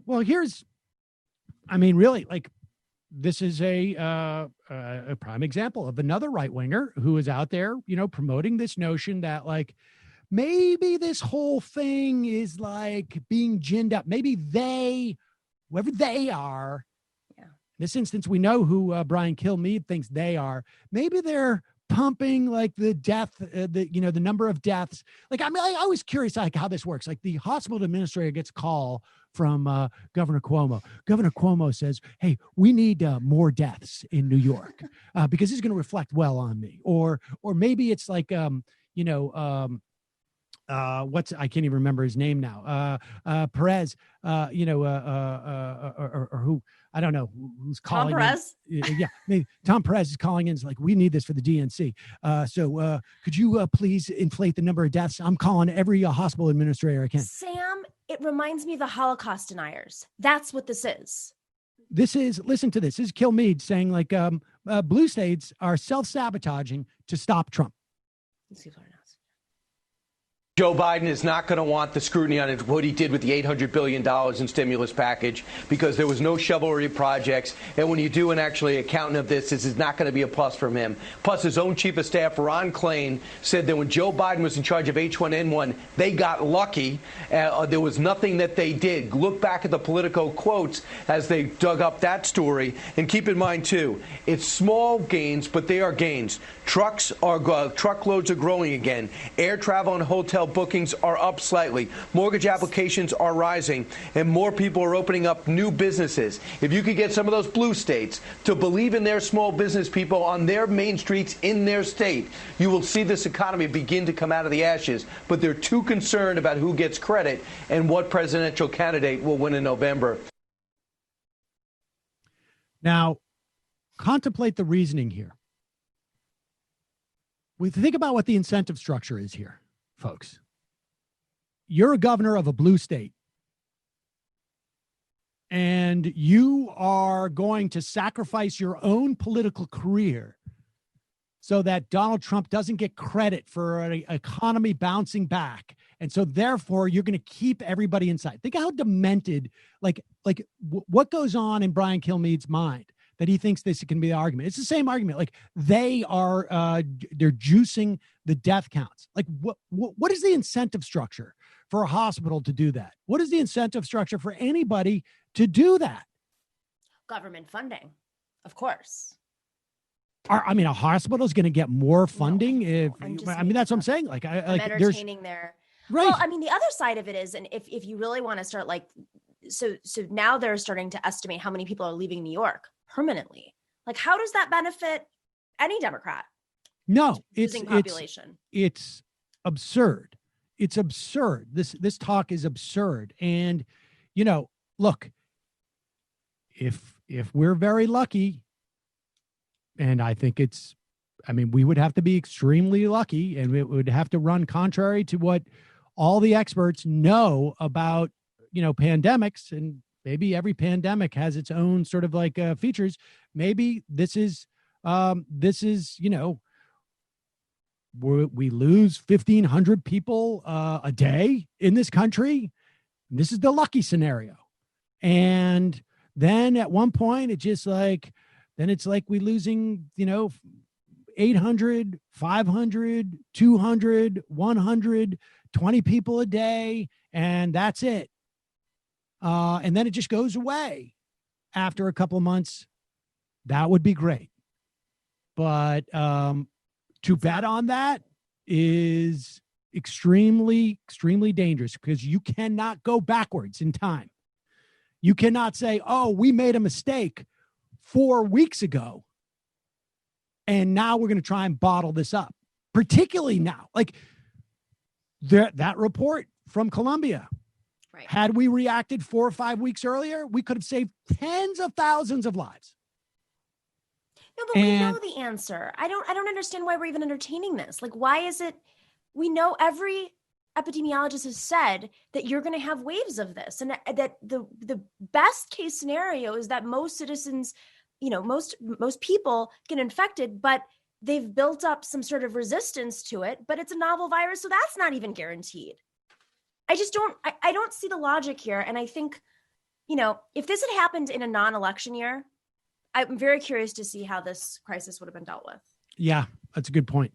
Well, really, like, this is a prime example of another right winger who is out there, promoting this notion that, like, maybe this whole thing is like being ginned up. Maybe whoever they are, in this instance, we know who Brian Kilmeade thinks they are. Maybe they're pumping like the number of deaths. Like, I was curious, like, how this works. Like, the hospital administrator gets a call from Governor Cuomo. Governor Cuomo says, "Hey, we need more deaths in New York because it's going to reflect well on me." Or maybe it's like, I can't even remember his name now. Perez, or who, I don't know who's calling. Tom Perez? Yeah, maybe Tom Perez is calling in. It's like, we need this for the DNC. So could you please inflate the number of deaths? I'm calling every hospital administrator I can. Sam, it reminds me of the Holocaust deniers. That's what this is. Listen to this. This is Kilmeade saying, like, blue states are self-sabotaging to stop Trump. Let's see if I know. Joe Biden is not going to want the scrutiny on what he did with the $800 billion in stimulus package, because there was no shovel-ready projects. And when you do an actually accounting of this is not going to be a plus from him. Plus, his own chief of staff, Ron Klain, said that when Joe Biden was in charge of H1N1, they got lucky. There was nothing that they did. Look back at the Politico quotes as they dug up that story. And keep in mind, too, it's small gains, but they are gains. Truckloads are growing again. Air travel and hotel bookings are up slightly. Mortgage applications are rising, and more people are opening up new businesses. If you could get some of those blue states to believe in their small business people on their main streets in their state, you will see this economy begin to come out of the ashes. But they're too concerned about who gets credit and what presidential candidate will win in November. Now, contemplate the reasoning here. We think about what the incentive structure is here, folks. You're a governor of a blue state, and you are going to sacrifice your own political career so that Donald Trump doesn't get credit for an economy bouncing back. And so therefore you're going to keep everybody inside. Think how demented, what goes on in Brian Kilmeade's mind that he thinks this can be the argument. It's the same argument. Like, they're juicing the death counts. Like, what is the incentive structure for a hospital to do that? What is the incentive structure for anybody to do that? Government funding, of course. A hospital is going to get more funding that's what I'm saying. Like, I'm entertaining there. Right. Well, the other side of it is, and if you really want to start, like, so now they're starting to estimate how many people are leaving New York permanently. Like, how does that benefit any Democrat? No, it's population. It's absurd. It's absurd. This talk is absurd. And, look, if we're very lucky, and I think we would have to be extremely lucky, and it would have to run contrary to what all the experts know about, pandemics, and maybe every pandemic has its own sort of like features. Maybe this is, we lose 1,500 people a day in this country. This is the lucky scenario. And then at one point, it's like we losing, 800, 500, 200, 100, 20 people a day. And that's it. And then it just goes away after a couple of months. That would be great. But to bet on that is extremely, extremely dangerous, because you cannot go backwards in time. You cannot say, oh, we made a mistake 4 weeks ago, and now we're going to try and bottle this up, particularly now. Like that report from Colombia. Right. Had we reacted 4 or 5 weeks earlier, we could have saved tens of thousands of lives. No, but we know the answer. I don't understand why we're even entertaining this. Like, why is it? We know every epidemiologist has said that you're going to have waves of this, and that the best case scenario is that most citizens, most people get infected, but they've built up some sort of resistance to it, but it's a novel virus, so that's not even guaranteed. I don't see the logic here. And I think, if this had happened in a non-election year, I'm very curious to see how this crisis would have been dealt with. Yeah, that's a good point.